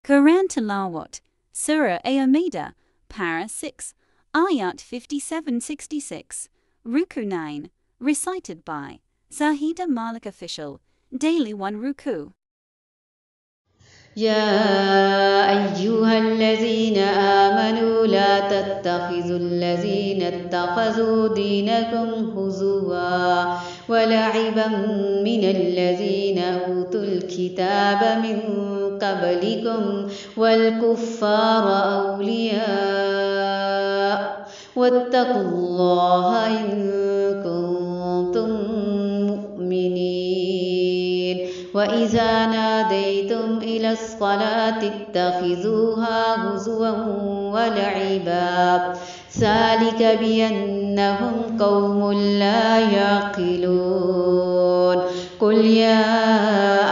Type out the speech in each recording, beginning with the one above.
Quran Tilawat, Surah Al-Ma'idah, Para 6, Ayat 57-66, Ruku 9, recited by Zahida Malik Official, Daily 1 Ruku. يا أيها الذين آمنوا لا تتخذوا الذين اتخذوا دينكم هزوا ولعبا من الذين أوتوا الكتاب من قبلكم والكفار أولياء واتقوا الله إن كنتم مؤمنين وإذا ناديتم إلى الصلاة اتخذوها هزوا ولعبا ذلك بأنهم قوم لا يعقلون قل يا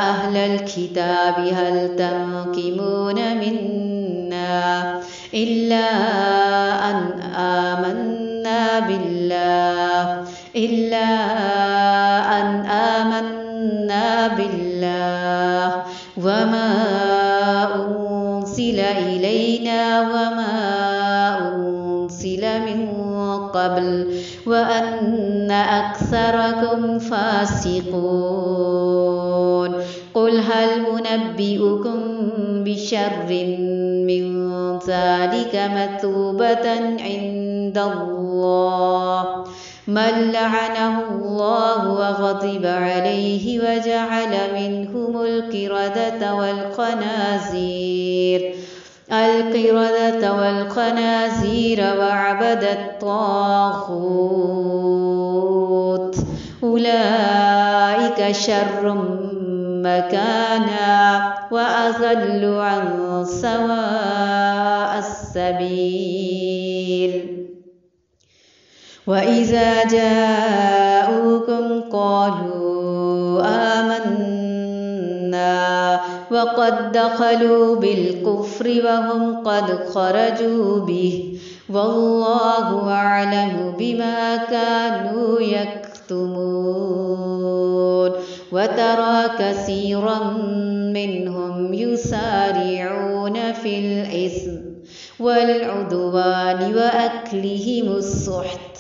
أهل الكتاب هل تنقمون منا إلا أن آمنا بالله وما أنزل إلينا وما أنزل من قبل وأن أكثركم فاسقون قل هل أنبئكم بشر من ذلك مثوبة عند الله من لعنه الله وغضب عليه وجعل منهم القردة والخنازير وعبد الطاغوت أولئك شر مكانا وأضل عن سواء السبيل وإذا جاءوكم قالوا آمنا وقد دخلوا بالكفر وهم قد خرجوا به والله أعلم بما كانوا يكتمون وترى كثيرا منهم يسارعون في الإثم والعدوان وأكلهم السحت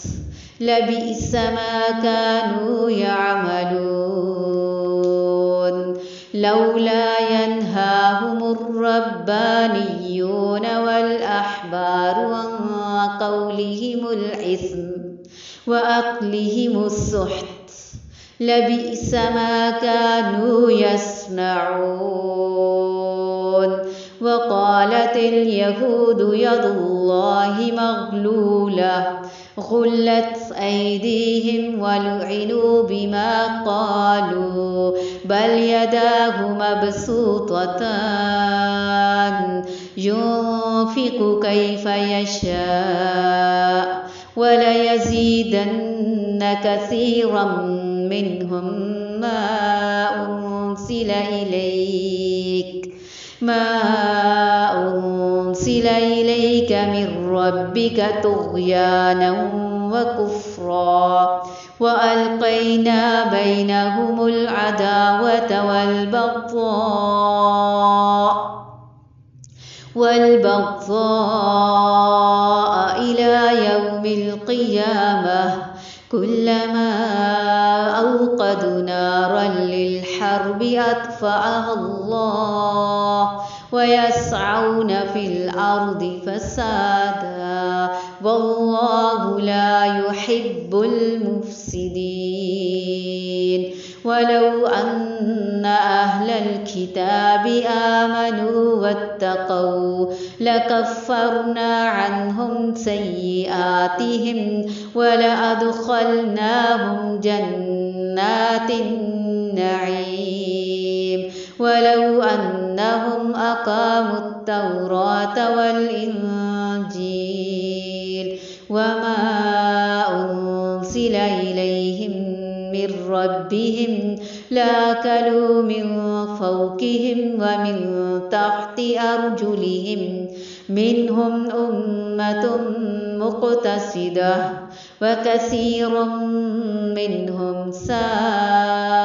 لبئس ما كانوا يعملون لولا ينهاهم الربانيون والأحبار عن قولهم الإثم وأكلهم السحت لبئس ما كانوا يصنعون وقالت اليهود يد الله مغلولة غلت أيديهم ولعنوا بما قالوا بل يداه مبسوطتان ينفق كيف يشاء وليزيدن كثيرا منهم ما أنزل إليك من ربك طغيانا وكفرا وألقينا بينهم العداوة والبغضاء إلى يوم القيامة كلما أوقدوا نارا للحرب أطفأها الله ويسعون في الأرض فسادا والله لا يحب المفسدين ولو أن أهل الكتاب آمنوا واتقوا لكفرنا عنهم سيئاتهم ولأدخلناهم جنات النعيم ولو أنهم أقاموا التوراة والإنجيل وما أنزل إليهم من ربهم لأكلوا من فوقهم ومن تحت أرجلهم منهم أمة مقتصدة وكثير منهم ساء